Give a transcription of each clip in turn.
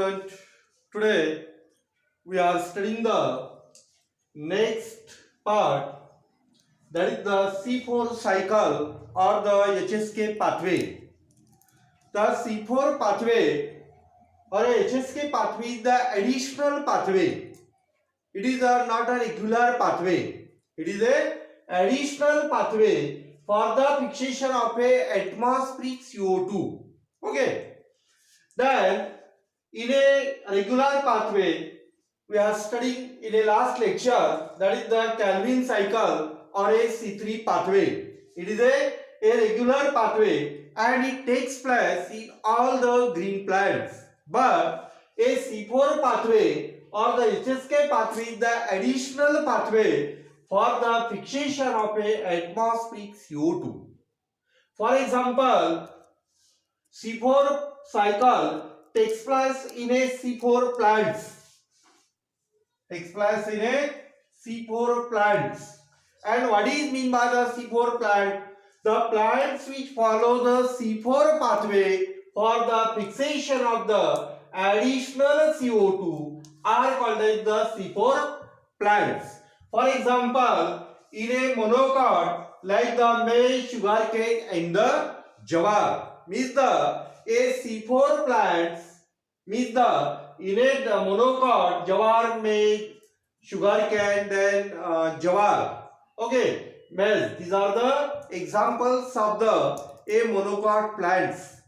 student, today we are studying the next part, that is the C4 cycle or the HSK pathway. The C4 pathway or HSK pathway is the additional pathway. It is not a regular pathway. It is a additional pathway for the fixation of a atmospheric CO2. Okay. Then in a regular pathway, we are studying in a last lecture, that is the Calvin cycle or a C3 pathway. It is a regular pathway and it takes place in all the green plants. But a C4 pathway or the HSK pathway is the additional pathway for the fixation of a atmospheric CO2. For example, C4 cycle takes place in a C4 plants. Takes place in a C4 plants. And what is mean by the C4 plant? The plants which follow the C4 pathway for the fixation of the additional CO2 are called as the C4 plants. For example, in a monocot like the maize, sugarcane and the jawar, means the C4 plants means the innate monocot, jawar, maize, sugarcane, then jawar. Okay, maize. These are the examples of the monocot plants.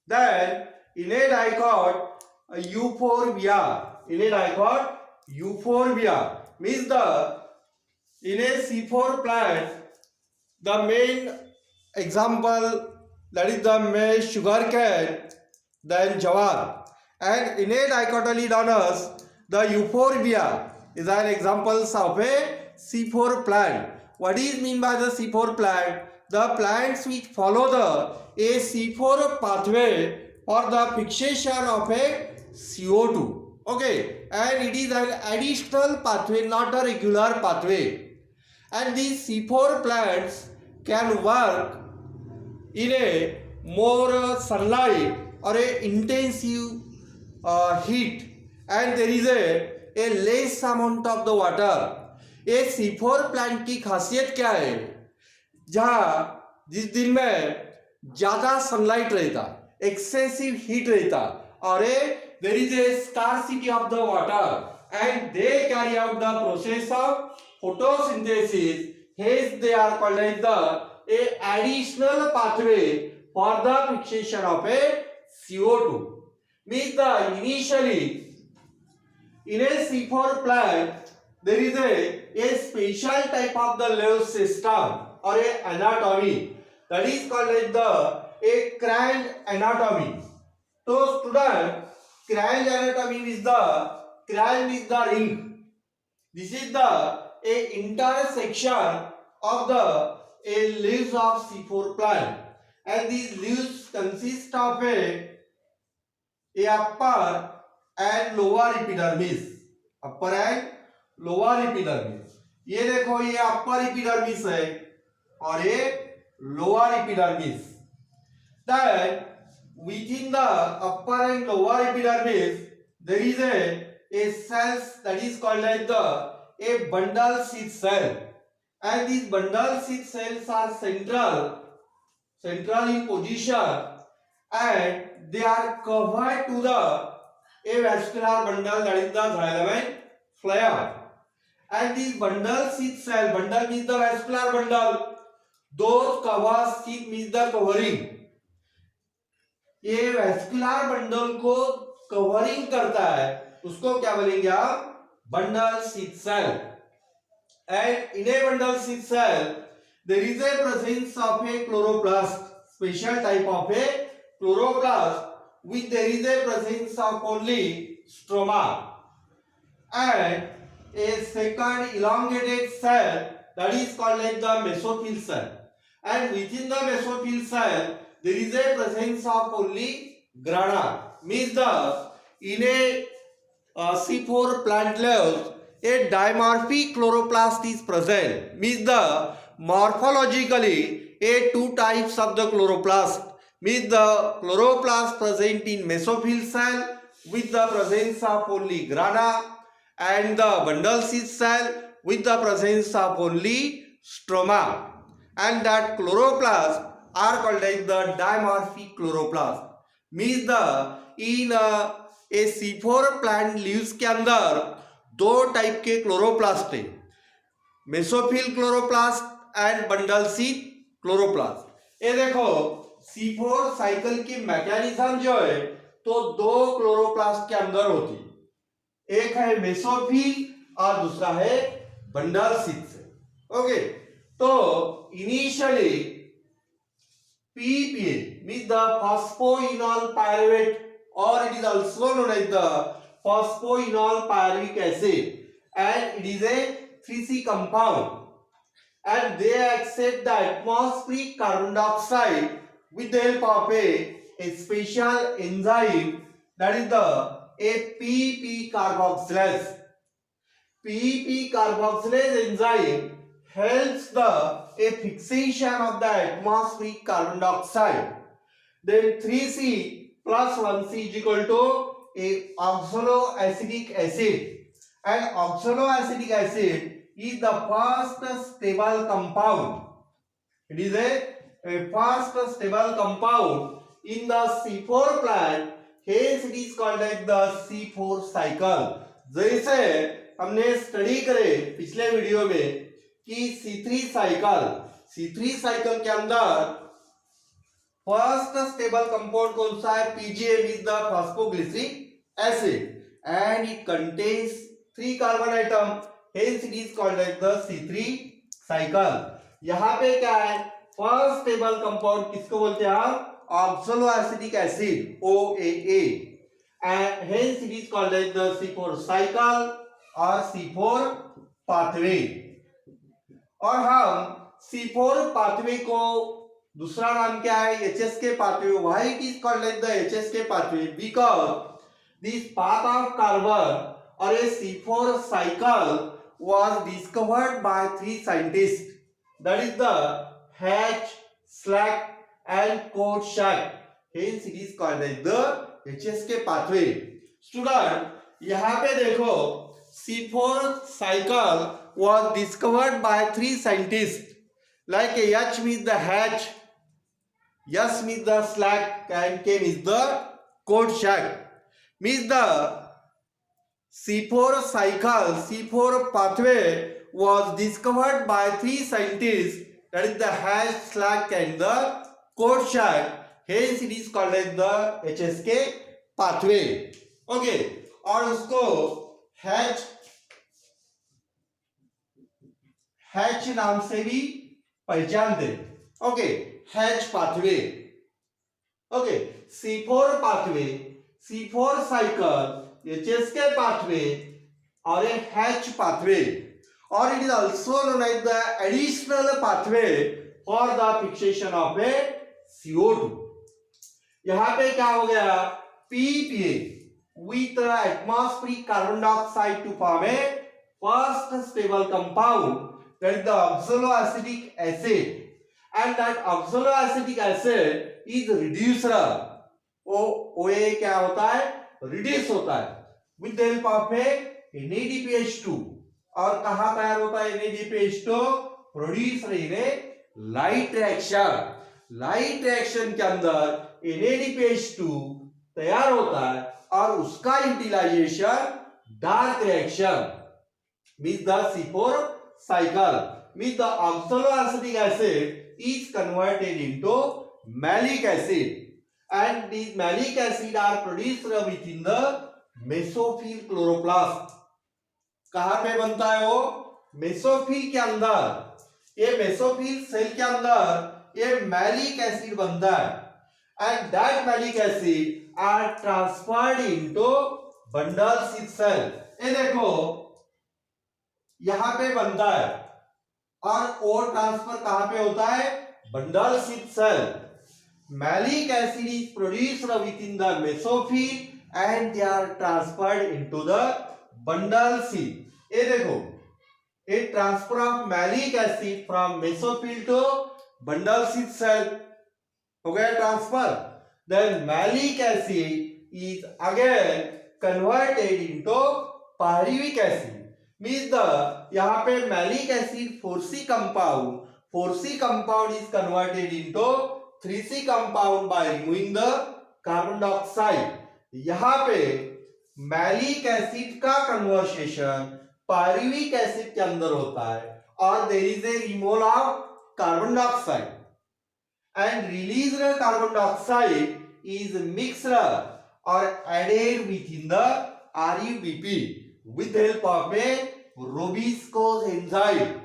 Then in a dicot, euphorbia. In a dicot, euphorbia means the in a C4 plant, the main example, that is the maize, sugarcane, then jawar. And in a dicotyledonous, the euphorbia is an example of a C4 plant. What is mean by the C4 plant? The plants which follow the C4 pathway or the fixation of a CO2. Okay, and it is an additional pathway, not a regular pathway. And these C4 plants can work in a more sunlight or a intensive heat, and there is a less amount of the water. ये C4 plant की खासियत क्या है? जहाँ जिस दिन में ज्यादा सनलाइट रहता, एक्सेसिव हीट रहता, और there is a scarcity of the water and they carry out the process of photosynthesis. Hence they are called as the additional pathway for the fixation of a CO2. Means the initially in a C4 plant there is a special type of the leaf system or a anatomy, that is called as the Crandall anatomy. So student, Crandall anatomy is the ring. This is the intersection of the leaves of C4 plant, and these leaves consist of a upper and lower epidermis. Upper and lower epidermis. ये देखो, ये upper epidermis है और ये lower epidermis. Then within the upper and lower epidermis there is a cells that is called as a bundle sheath cell, and these bundle sheath cells are central in position, and they are covered to the vascular bundle, that is the xylem flare. And these bundle sheath cell, bundle means the vascular bundle, those covers, sheath means the covering. ये vascular bundle को covering करता है, उसको क्या बोलेंगे आप? Bundle sheath cell. And in a bundle sheath cell there is a presence of a chloroplast, special type of a chloroplast, which there is a presence of only stroma, and a second elongated cell that is called like the mesophyll cell, and within the mesophyll cell there is a presence of only grana. Means the in a C4 plant leaves a dimorphic chloroplast is present. Means the morphologically two types of the chloroplast. Means the chloroplast present in mesophyll cell with the presence of only grana, and the bundle seed cell with the presence of only stroma, and that chloroplast are called as the dimorphic chloroplast. Means the in a C4 plant leaves के अंदर दो type के chloroplast है, mesophyll chloroplast and bundle seed chloroplast. ये देखो C4 cycle की mechanism जो है तो दो क्लोरोप्लास्ट के अंदर होती, एक है मेसोफिल और दूसरा है बंडल सीड से। ओके, तो initially PPA means the phosphoenol pyruvate, or it is also known as the phosphoenol pyruvic acid, and it is a 3C compound, and they accept the atmospheric carbon dioxide with the help of a special enzyme, that is the PP carboxylase. PP carboxylase enzyme helps a fixation of the atmospheric carbon dioxide. Then 3C plus 1C is equal to a oxaloacetic acid, and oxaloacetic acid is the first stable compound. It is a first stable compound in the C4 plant, hence it is called as the C4 cycle. जैसे हमने study करे पिछले video में कि C3 cycle के अंदर first stable compound कौन सा है, PGM is the phosphoglyceric acid, and it contains 3 carbon atom, hence it is called as the C3 cycle. यहाँ पे क्या है, फर्स्ट स्टेबल कंपाउंड किसको बोलते हैं हम, ऑक्सलोएसिटिक acid OAA, and hence it is called as the C4 cycle और C4 pathway. और हम C4 pathway को दूसरा नाम क्या है, HSK pathway. Why it is called like the HSK pathway? Because this path of carbon or a C4 cycle was discovered by 3 scientists, that is the Hatch, Slack and Kortschak. Hence it is called like the HSK pathway. Student, यहाँ पे देखो C4 cycle was discovered by 3 scientists, like H means the Hatch, S means the Slack, and K means the Kortschak. Means the C4 cycle, C4 pathway was discovered by 3 scientists, that is the Hatch, Slack and the Kortschak. Hence it is called as the HSK pathway. Okay, और उसको hatch नाम से भी पहचान दे. Okay, hatch pathway. Okay, C4 pathway, C4 cycle, HSK pathway और एक hatch pathway, और it is also known as the additional pathway for the fixation of a CO2. यहां पे क्या हो गया, PPA with atmospheric carbon dioxide to form a first stable compound, that is the oxaloacetic acid, and that oxaloacetic acid is reducer. OA क्या होता है, reduce होता है with the help of a NADPH2. और कहां तैयार होता है NADPH2, produce in a light reaction. Light reaction के अंदर NADPH2 तैयार होता है और उसका utilization dark reaction means the C4 cycle, means the oxaloacetic acid is converted into malic acid, and these malic acid are produced within the mesophyll chloroplast. कहां पे बनता है वो, मेसोफिल के अंदर. ये मेसोफिल सेल के अंदर ये मैलिक एसिड बनता है, and that malic acid are transferred into bundles itself. ये देखो यहां पे बनता है, और ट्रांसफर कहां पे होता है, bundles itself. Malic acid is produced within the mesophyll and they are transferred into the bundle seed. ये देखो, a transfer of malic acid from mesophyll to bundle seed cell हो गया transfer. Then malic acid is again converted into pyruvic acid. Means the यहाँ पे malic acid 4C compound is converted into 3C compound by removing the carbon dioxide. यहाँ पे malic acid का conversation pyruvic acid के अंदर होता है और there is a removal of carbon dioxide and released carbon dioxide is mixed or added within the RUBP with the help of a Robisco's enzyme.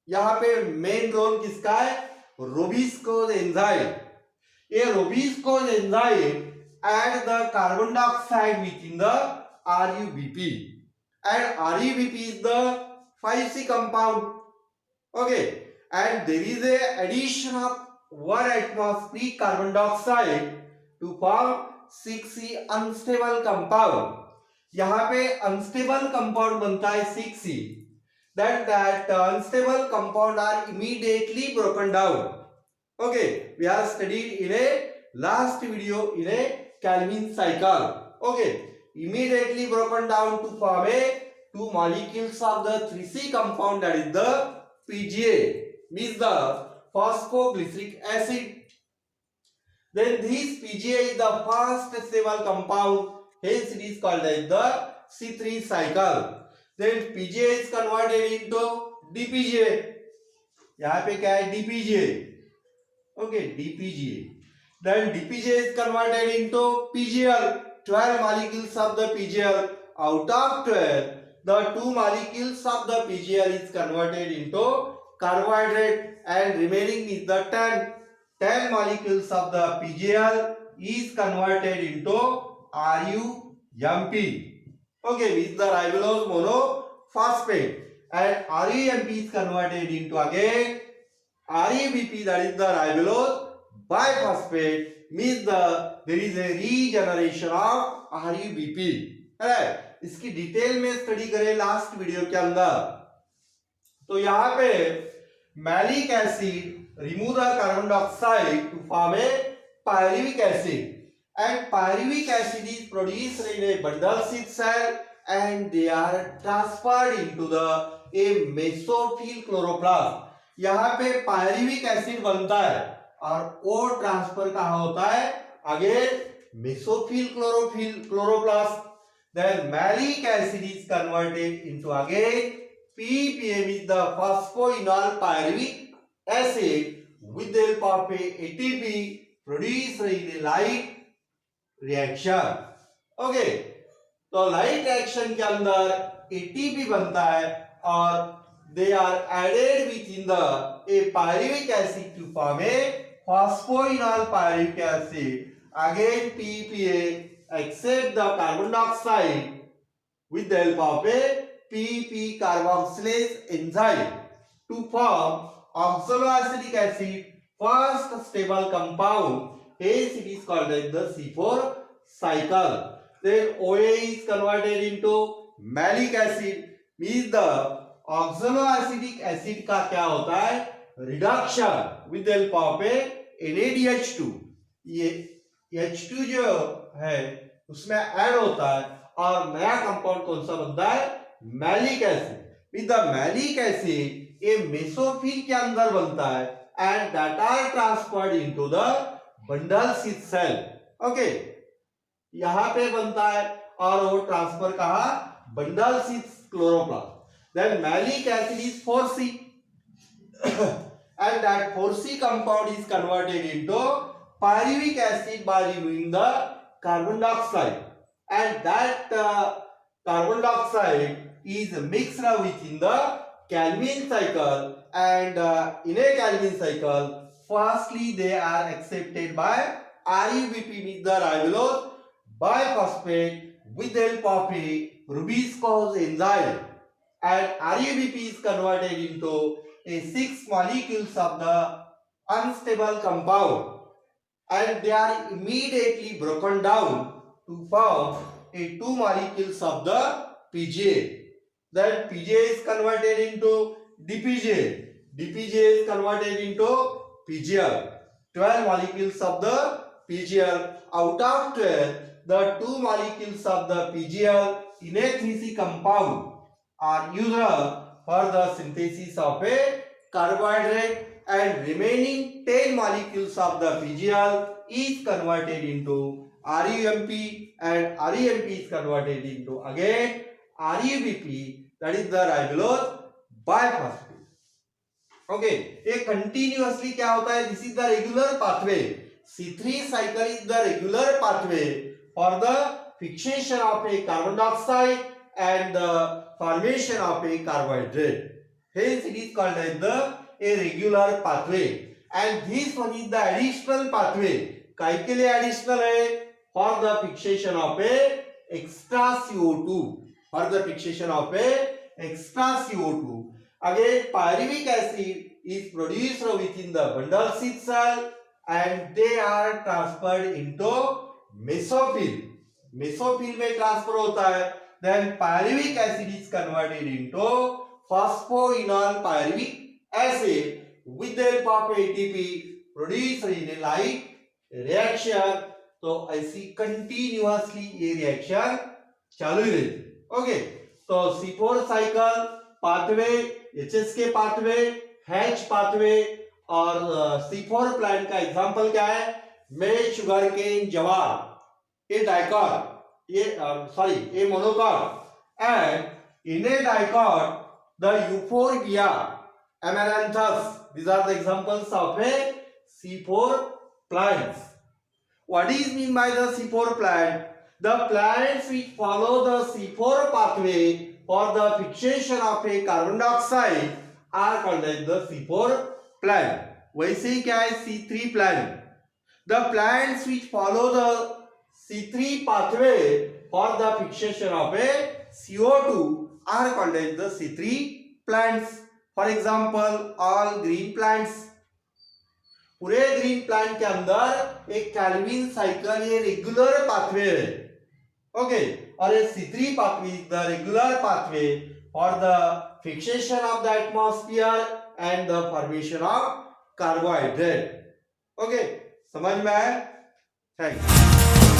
यहाँ पे मेन रोल किसका है? Robisco's enzyme. ये Robisco's enzyme add the carbon dioxide within the RUBP and RUBP is the 5C compound. Okay, and there is a addition of 1 atmospheric carbon dioxide to form 6C unstable compound. यहाँ पे unstable compound बनता है 6C. That unstable compound are immediately broken down. Okay, we have studied in a last video in a Calvin cycle. Okay, immediately broken down to form a 2 molecules of the 3C compound, that is the PGA, means the phosphoglyceric acid. Then this PGA is the first stable compound, hence it is called as the C3 cycle. Then PGA is converted into DPGA. यहाँ पे क्या है? DPGA. Okay, DPGA. Then DPGA is converted into PGL. 12 molecules of the PGL. Out of 12, the 2 molecules of the PGL is converted into carbohydrate and remaining is the 10 molecules of the PGL is converted into RUMP. Okay, with the ribulose monophosphate, and RUMP is converted into again RUBP, that is the ribulose biphosphate, means there is a regeneration of RUBP. right? इसकी detail में study करें last video के अंदर. तो यहाँ पे malic acid remove the carbon dioxide to form a pyruvic acid, and pyruvic acid is produced in a bundle sheath cell and they are transferred into the a mesophyll chloroplast. यहाँ पे pyruvic acid बनता है और वो transfer कहाँ होता है? Again mesophyll chloroplast. Then malic acid is converted into again PPM is the phosphoenol pyruvic acid with the help of a ATP produced in a light reaction. Okay, तो light reaction के अंदर ATP बनता है और they are added within the a pyruvic acid to form a phosphoenol pyruvic acid. Again PPA accept the carbon dioxide with the help of a PP carboxylase enzyme to form oxaloacetic acid, first stable compound. Hence it is called as the C4 cycle. Then OA is converted into malic acid, means the oxaloacetic acid का क्या होता है? Reduction with the help of a NADH2. ये H2 जो है उसमें add होता है और नया कंपाउंड कौन सा बनता है? Malic acid. With the malic acid ये मेसोफिल के अंदर बनता है and that are transferred into the bundle sheath cell. Okay, यहाँ पे बनता है और वो ट्रांसफर कहाँ? Bundle sheath chloroplast. Then malic acid is 4C and that 4C compound is converted into pyruvic acid by removing the carbon dioxide, and that carbon dioxide is mixed within the Calvin cycle, and in a Calvin cycle firstly they are accepted by RUBP with the ribulose biphosphate with the help of a Rubisco's enzyme, and RUBP is converted into a 6 molecules of the unstable compound, and they are immediately broken down to form a 2 molecules of the PGA. Then PGA is converted into DPGA. DPGA is converted into PGL. 12 molecules of the PGL. Out of 12, the two molecules of the PGL in a 3C compound are used for the synthesis of a carbohydrate, and remaining 10 molecules of the PGL is converted into RUMP, and RUMP is converted into again RUBP, that is the ribulose biphosphate. Okay, ये continuously क्या होता है? This is the regular pathway. C3 cycle is the regular pathway for the fixation of a carbon dioxide and the formation of a carbohydrate. Hence, it is called as a regular pathway. And this one is the additional pathway. काय के लिए additional है? For the fixation of a extra CO2. For the fixation of a extra CO2. Again, pyruvic acid is produced within the bundle sheath cell and they are transferred into mesophyll. Mesophyll में transfer होता है. Then pyruvic acid is converted into phosphoenol pyruvic acid with the help of ATP produced in a light reaction. तो ऐसी continuously ये reaction चालू ही रहती. Okay, तो C4 cycle pathway, HSK pathway, H pathway और C4 प्लांट का example क्या है? में शुगर केन जवार, ये डाइकॉट, ये monocot, and in a dicot the euphorbia, amaranthus, these are the examples of a C4 plants. What is mean by the C4 plant? The plants which follow the C4 pathway for the fixation of a carbon dioxide are called as the C4 plant. वैसे ही क्या है C3 plant? The plants which follow the C3 pathway for the fixation of a CO2 are called as the C3 plants. For example, all green plants. पूरे green plant के अंदर एक Calvin cycle ये regular pathway है. Okay, और ये C3 pathway is the regular pathway for the fixation of the atmosphere and the formation of carbohydrate. Okay, समझ में आया? Thank you.